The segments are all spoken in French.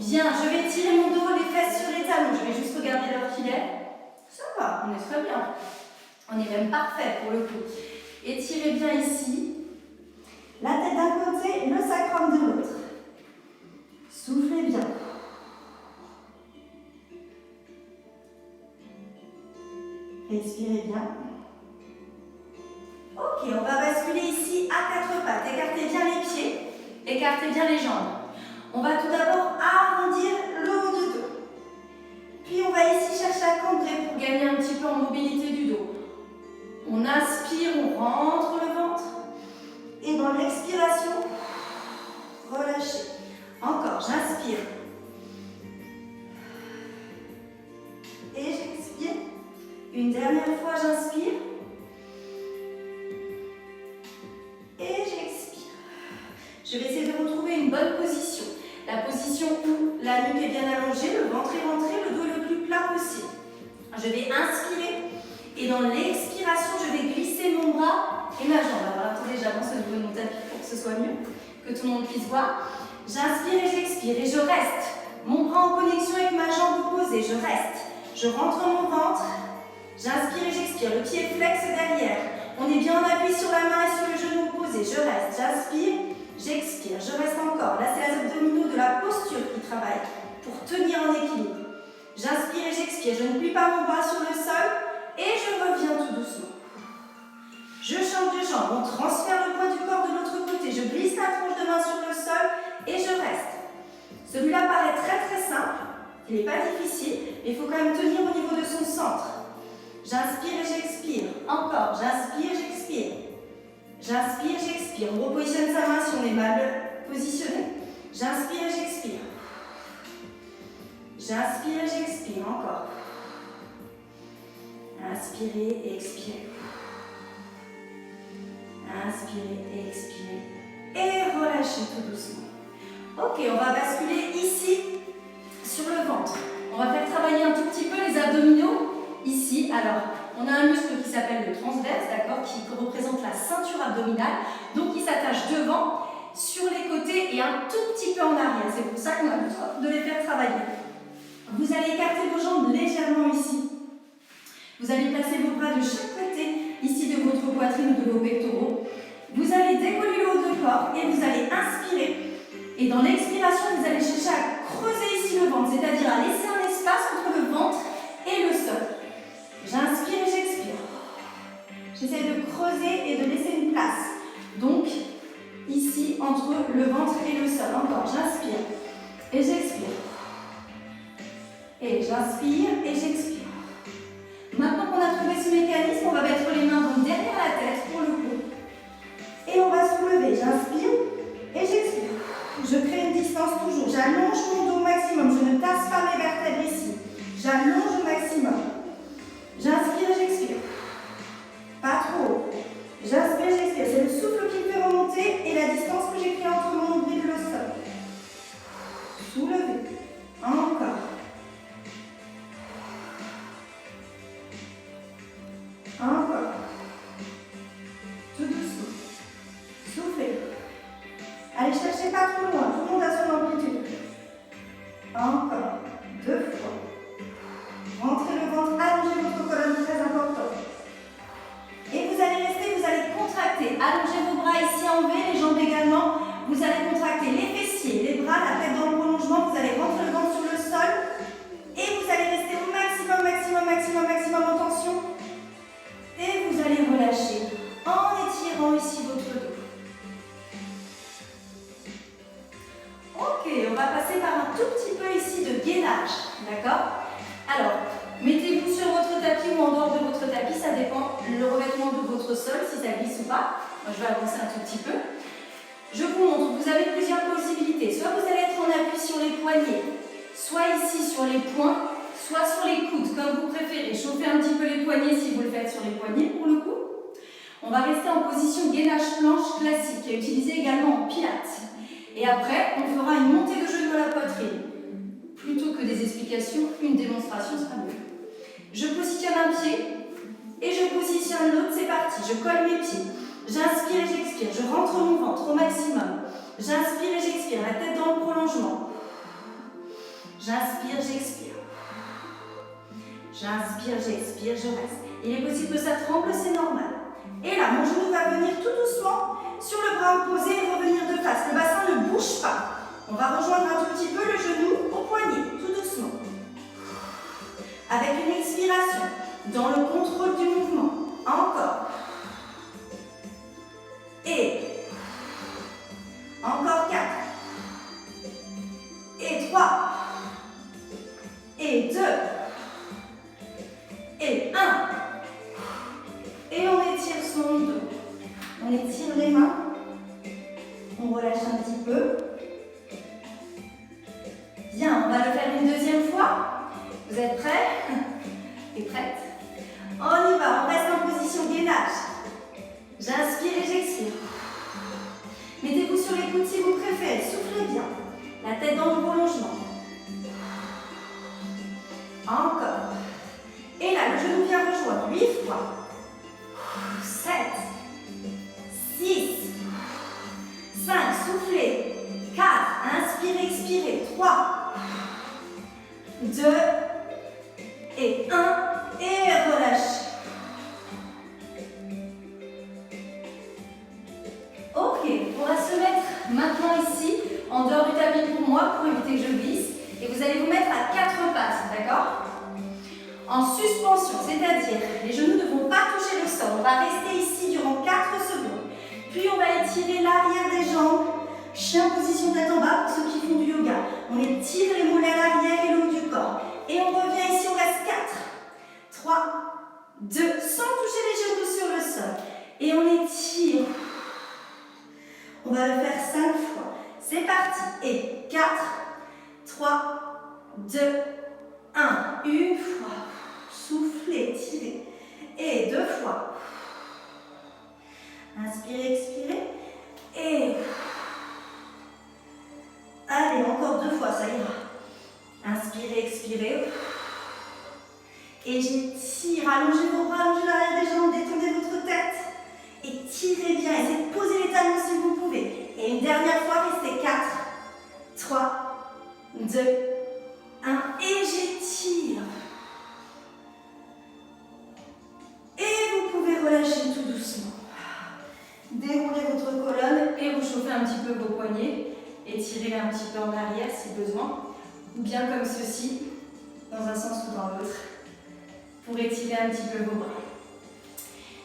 Bien, je vais tirer mon dos, les fesses sur les talons. Je vais juste regarder leur filet. Ça va, on est très bien. On est même parfait pour le coup. Étirez bien ici. La tête d'un côté, le sacrum de l'autre. Soufflez bien. Respirez bien. Ok, on va basculer ici à quatre pattes. Écartez bien les pieds, écartez bien les jambes. On va tout d'abord arrondir le haut du dos. Puis on va ici chercher à cambrer pour gagner un petit peu en mobilité du dos. On inspire, on rentre le ventre. Et dans l'expiration, relâchez. Encore, j'inspire. Et j'expire. Une dernière fois, j'inspire. Et j'expire. Je vais essayer de retrouver une bonne position. La position où la nuque est bien allongée, le ventre est rentré, le dos est le plus plat possible. Je vais inspirer et dans l'expiration, je vais glisser mon bras et ma jambe. Alors attendez, j'avance au niveau de mon tapis pour que ce soit mieux, que tout le monde puisse voir. J'inspire et j'expire et je reste. Mon bras en connexion avec ma jambe opposée, je reste. Je rentre mon ventre, j'inspire et j'expire. Le pied flexe derrière. On est bien en appui sur la main et sur le genou opposé. Je reste, j'inspire, j'expire. Je reste encore. Là, c'est les abdominaux de la posture qui travaillent pour tenir en équilibre. J'inspire et j'expire. Je ne plie pas mon bras sur le sol et je reviens tout doucement. Je change de jambe. On transfère le poids du corps de l'autre côté. Je glisse la tronche de main sur le sol et je reste. Celui-là paraît très très simple. Il n'est pas difficile, mais il faut quand même tenir au niveau de son centre. J'inspire et j'expire. Encore, j'inspire, j'expire. J'inspire, j'expire. On repositionne sa main si on est mal positionné. J'inspire et j'expire. J'inspire et j'expire. Encore. Inspirez et expirez. Inspirez et expirez. Et relâchez tout doucement. Ok, on va basculer ici sur le ventre. On va faire travailler un tout petit peu les abdominaux. Ici, alors, on a un muscle qui s'appelle le transverse, d'accord, qui représente la ceinture abdominale, donc il s'attache devant, sur les côtés et un tout petit peu en arrière. C'est pour ça qu'on a besoin de les faire travailler. Vous allez écarter vos jambes légèrement ici. Vous allez placer vos bras de chaque côté, ici de votre poitrine ou de vos pectoraux. Vous allez décoller le haut du corps et vous allez inspirer. Et dans l'expiration, vous allez chercher à creuser ici le ventre, c'est-à-dire à laisser un espace entre le ventre et le sol. J'inspire et j'expire. J'essaie de creuser et de laisser une place. Donc, ici, entre le ventre et le sol. Encore, j'inspire et j'expire. Et j'inspire et j'expire. Maintenant qu'on a trouvé ce mécanisme, on va mettre les mains donc derrière la tête pour le coup. Et on va soulever. J'inspire et j'expire. Je crée une distance toujours. J'allonge mon dos au maximum. Je ne tasse pas mes vertèbres ici. J'allonge au maximum. J'inspire et j'expire. Pas trop haut. J'inspire et j'expire. C'est le souffle qui me fait remonter et la distance que j'ai créée entre mon nombril et le sol. Soulevez. Encore. Encore. Tout doucement. Soufflez. Allez, cherchez pas trop loin. Tout le monde a son amplitude. Encore. 2 fois. Rentrez le ventre, allongez votre colonne, très important. Et vous allez rester, vous allez contracter. Allongez vos bras ici en V, les jambes également. Vous allez contracter les fessiers, les bras, la tête dans le prolongement. Vous allez rentrer le ventre sur le sol. Et vous allez rester au maximum, maximum, maximum, maximum en tension. Et vous allez relâcher en étirant ici votre dos. Ok, on va passer par un tout petit peu ici de gainage. D'accord ? Alors, mettez-vous sur votre tapis ou en dehors de votre tapis, ça dépend le revêtement de votre sol, si ça glisse ou pas. Moi, je vais avancer un tout petit peu. Je vous montre, vous avez plusieurs possibilités. Soit vous allez être en appui sur les poignets, soit ici sur les poings, soit sur les coudes, comme vous préférez. Chauffez un petit peu les poignets si vous le faites sur les poignets pour le coup. On va rester en position gainage planche classique, qui est utilisée également en pilates. Et après, on fera une montée de genoux à la poitrine. Plutôt que des explications, une démonstration sera mieux. Je positionne un pied et je positionne l'autre, c'est parti. Je colle mes pieds. J'inspire et j'expire. Je rentre mon ventre au maximum. J'inspire et j'expire. La tête dans le prolongement. J'inspire, j'expire. J'inspire, j'expire, je reste. Il est possible que ça tremble, c'est normal. Et là, mon genou va venir tout doucement sur le bras opposé et revenir de face. Le bassin ne bouge pas. On va rejoindre un tout petit peu le genou au poignet, tout doucement. Avec une expiration, dans le contrôle du mouvement. Encore. Et encore 4. Et 3. Et 2. Et 1. Et on étire son dos. On étire les mains. On relâche un petit peu. Bien, on va le faire une deuxième fois. Vous êtes prêts et prêtes? On y va, on reste en position gainage. J'inspire et j'expire. Mettez-vous sur les coudes si vous préférez. Soufflez bien. La tête dans le prolongement. Encore. Et là, le genou vient rejoindre 8 fois. 7. 6. 5. Soufflez. 4. Inspirez, expirez. 3. 2. Et 1. Et relâchez. Ok, on va se mettre maintenant ici, en dehors du tapis pour moi, pour éviter que je glisse. Et vous allez vous mettre à 4 pattes, d'accord? En suspension, c'est-à-dire les genoux ne vont pas toucher le sol. On va rester ici durant 4 secondes. Puis on va étirer l'arrière des jambes. Chien position tête en bas pour ceux qui font du yoga. On étire les mollets à l'arrière et le haut du corps. Et on revient ici, on reste 4, 3, 2, sans toucher les genoux sur le sol. Et on étire. On va le faire 5 fois. C'est parti. Et 4, 3, 2, 1. Une fois. Soufflez, tirez. Et 2 fois. Inspirez, expirez. Et... allez, encore 2 fois, ça ira. Inspirez, expirez. Et j'étire. Allongez vos bras, allongez l'arrière des jambes, détendez votre tête. Et tirez bien. Essayez de poser les talons si vous pouvez. Et une dernière fois, restez 4, 3, 2, 1. Et j'étire. Et vous pouvez relâcher tout doucement. Déroulez votre colonne et réchauffez un petit peu vos poignets. Étirez un petit peu en arrière si besoin. Ou bien comme ceci, dans un sens ou dans l'autre, pour étirer un petit peu vos bras.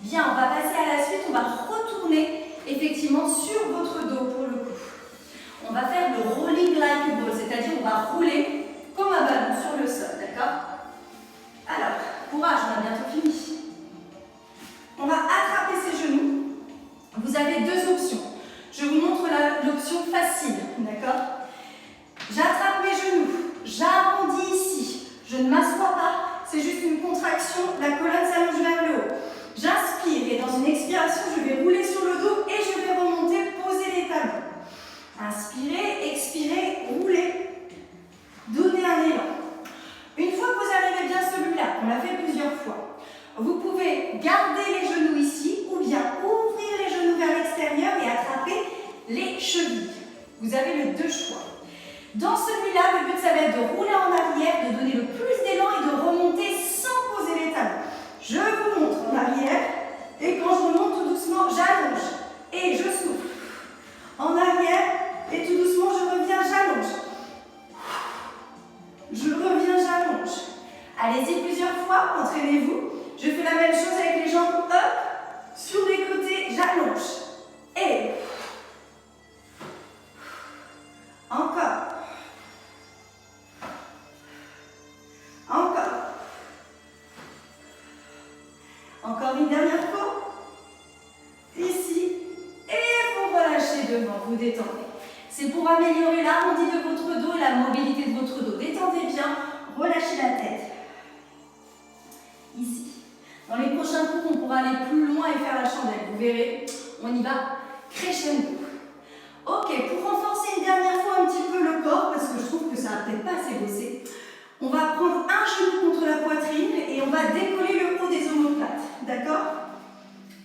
Bien, on va passer à la suite. On va retourner effectivement sur votre dos pour le coup. On va faire le rolling like a ball, c'est-à-dire on va rouler comme un ballon sur le sol, d'accord? Alors, courage, on a bientôt fini. On va attraper ses genoux. Vous avez 2 options. Je vous montre l'option facile, d'accord? J'attrape mes genoux, j'arrondis ici, je ne m'assois pas, c'est juste une contraction, la colonne s'allonge vers le haut. J'inspire et dans une expiration, je vais rouler sur le dos et je vais remonter, poser les talons. Inspirez, expirez, roulez, donnez un élan. Une fois que vous arrivez bien celui-là, on l'a fait plusieurs fois, vous pouvez garder les genoux ici ou bien ouvrir les genoux vers l'extérieur et attraper les chevilles. Vous avez les 2 choix. Dans celui-là, le but, ça va être de rouler en arrière, de donner le plus d'élan et de remonter sans poser les talons. Je vous montre en arrière et quand je remonte tout doucement, j'allonge et je souffle. En arrière et tout doucement, je reviens, j'allonge. Je reviens, j'allonge. Allez-y plusieurs fois, entraînez-vous. Je fais la même chose avec les jambes, hop, sur les côtés, j'allonge. Et encore. Encore. Encore une dernière fois. Ici. Et vous relâchez devant, vous détendez. C'est pour améliorer l'arrondi de votre dos et la mobilité de votre dos. Détendez bien, relâchez la tête. Ici. Dans les prochains cours, on pourra aller plus loin et faire la chandelle. Vous verrez, on y va crescendo. Ok, pour renforcer une dernière fois un petit peu le corps, parce que je trouve que ça n'a peut-être pas assez bossé, on va prendre un genou contre la poitrine et on va décoller le haut des omoplates. D'accord?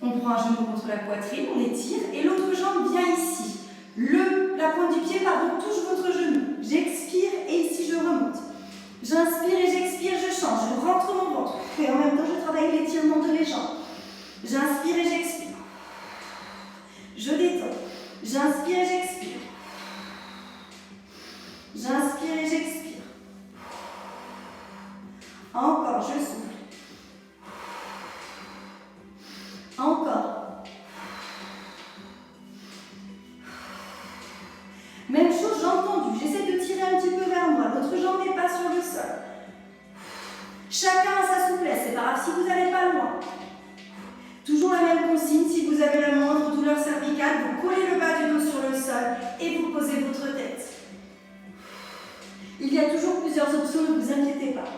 On prend un genou contre la poitrine, on étire et l'autre jambe vient ici. La pointe du pied, pardon, touche votre genou. J'expire et ici je remonte. J'inspire et j'expire, je change, je rentre mon ventre. Et en même temps, je travaille l'étirement de mes jambes. J'inspire et j'expire. Je détends. J'inspire et j'expire. J'inspire et j'expire. Encore, je souffle. Encore. Même chose, j'ai entendu. J'essaie de tirer un petit peu vers moi. Votre jambe n'est pas sur le sol. Chacun a sa souplesse. C'est pas grave si vous n'allez pas loin. Toujours la même consigne. Si vous avez la moindre douleur cervicale, vous collez le bas du dos sur le sol et vous posez votre tête. Il y a toujours plusieurs options, ne vous inquiétez pas.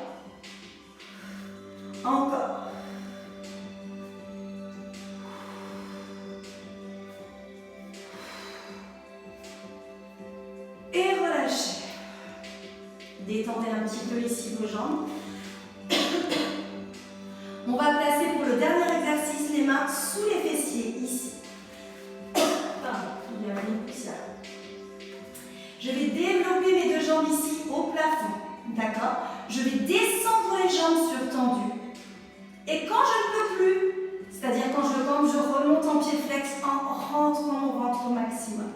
Encore. Et relâchez. Détendez un petit peu ici vos jambes. On va placer pour le dernier exercice les mains sous les fessiers, ici. Pardon, il y a une poussière. Je vais développer mes deux jambes ici au plafond. D'accord? Je vais descendre les jambes surtendues. Et quand je ne peux plus, c'est-à-dire quand je remonte en pied flex en rentrant mon ventre au maximum.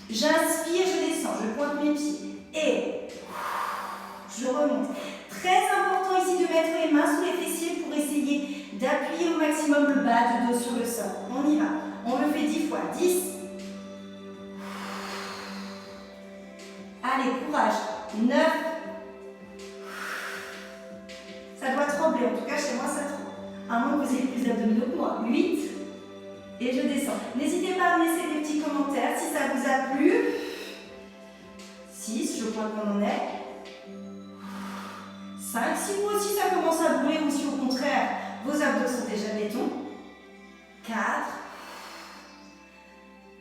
J'inspire, je descends, je pointe mes pieds. Et je remonte. Très important ici de mettre les mains sous les fessiers pour essayer d'appuyer au maximum le bas du dos sur le sol. On y va. On le fait 10 fois. 10. Allez, courage. 9. Ça doit trembler. En tout cas, chez moi, ça tremble. À moins que vous ayez plus d'abdominaux que moi. 8. Et je descends. N'hésitez pas à me laisser des petits commentaires si ça vous a plu. 6. Je crois qu'on en est. 5, si vous aussi ça commence à brûler ou si au contraire vos abdos sont déjà béton. 4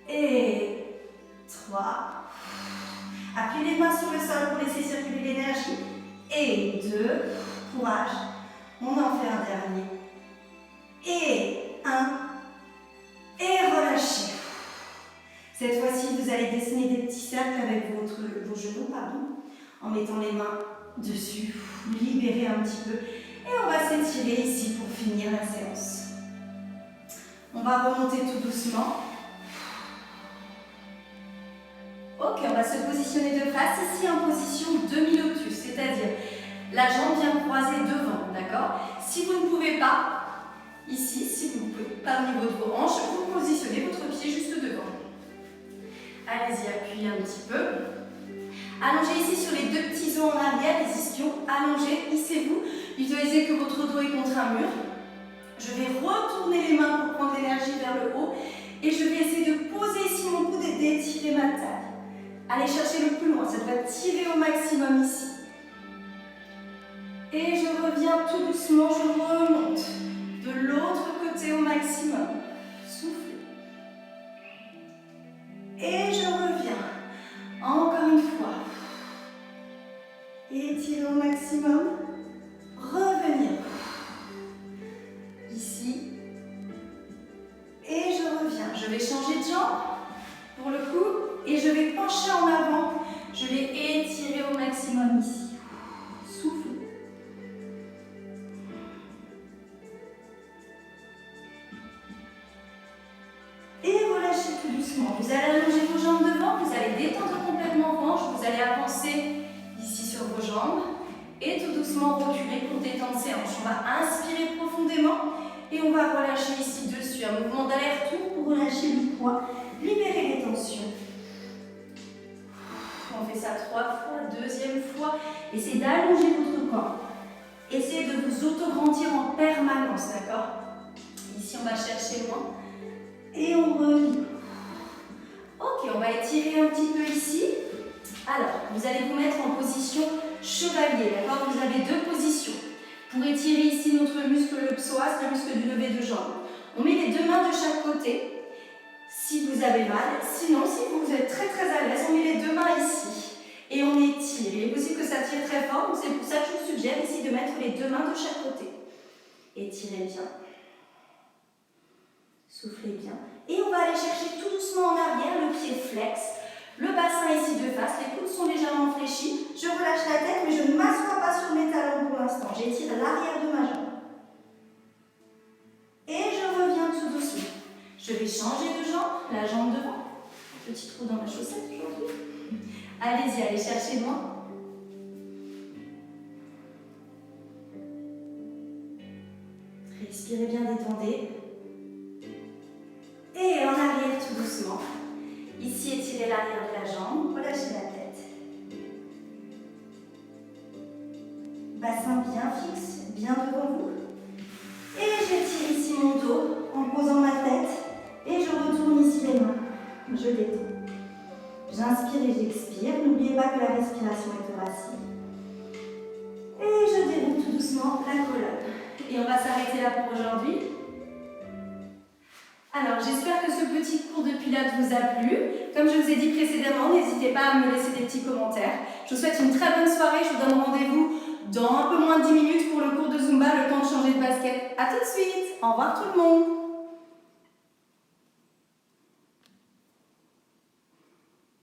et 3. Appuyez les mains sur le sol pour laisser circuler l'énergie. Et 2, courage. On en fait un dernier. Et 1. Et relâchez. Cette fois-ci, vous allez dessiner des petits cercles avec vos genoux, en mettant les mains dessus, libérez un petit peu et on va s'étirer ici pour finir la séance. On va remonter tout doucement. Ok, on va se positionner de face ici en position demi-lotus, c'est-à-dire la jambe vient croiser devant, d'accord? Si vous ne pouvez pas, ici, si vous ne pouvez pas au niveau de vos hanches, vous positionnez votre pied juste devant. Allez-y, appuyez un petit peu. Allongez ici sur les deux petits os en arrière, les ischions. Allongez, hissez-vous. Visualisez que votre dos est contre un mur. Je vais retourner les mains pour prendre l'énergie vers le haut. Et je vais essayer de poser ici mon coude et d'étirer ma taille. Allez chercher le plus loin. Ça doit tirer au maximum ici. Et je reviens tout doucement. Je remonte de l'autre côté au maximum. Soufflez. Et je reviens. Encore une fois. Étirez au maximum. Revenir. Ici. Et je reviens. Je vais changer de jambe pour le coup. Et je vais pencher en avant. Je vais étirer au maximum ici. Soufflez. Et relâchez tout doucement. Vous allez allonger vos jambes devant. Vous allez détendre complètement vos hanches. Vous allez avancer ici sur vos jambes. Et tout doucement reculer pour détendre ses hanches. On va inspirer profondément. Et on va relâcher ici dessus. Un mouvement d'aller-retour pour relâcher le poids. Libérer les tensions. On fait ça 3 fois. Deuxième fois. Essayez d'allonger votre corps. Essayez de vous auto-grandir en permanence. D'accord? Ici, on va chercher loin. Et on revient. Ok, on va étirer un petit peu ici. Alors, vous allez vous mettre en position chevalier. D'accord? Vous avez deux positions. Pour étirer ici notre muscle le psoas, le muscle du lever de jambe. On met les deux mains de chaque côté. Si vous avez mal, sinon si vous êtes très à l'aise, on met les deux mains ici et on étire. Il est possible que ça tire très fort, donc c'est pour ça que je vous suggère ici de mettre les deux mains de chaque côté. Étirez bien. Soufflez bien. Et on va aller chercher tout doucement en arrière, le pied flex, le bassin ici de face, les coudes sont légèrement fléchis. Je relâche la tête, mais je ne m'assois pas sur J'étire l'arrière de ma jambe. Et je reviens tout doucement. Je vais changer de jambe, la jambe devant. Petit trou dans ma chaussette aujourd'hui. Allez-y, allez chercher loin. Respirez bien, détendez. Et en arrière tout doucement. Ici, étirez l'arrière de la jambe, relâchez la tête. Bassin bien fixe, bien devant vous. Et j'étire ici mon dos en posant ma tête. Et je retourne ici les mains. Je détends. J'inspire et j'expire. N'oubliez pas que la respiration est thoracique. Et je déroule tout doucement la colonne. Et on va s'arrêter là pour aujourd'hui. Alors, j'espère que ce petit cours de pilates vous a plu. Comme je vous ai dit précédemment, n'hésitez pas à me laisser des petits commentaires. Je vous souhaite une très bonne soirée. Je vous donne rendez-vous dans un peu moins de 10 minutes pour le cours de Zumba, le temps de changer de basket. A tout de suite. Au revoir tout le monde.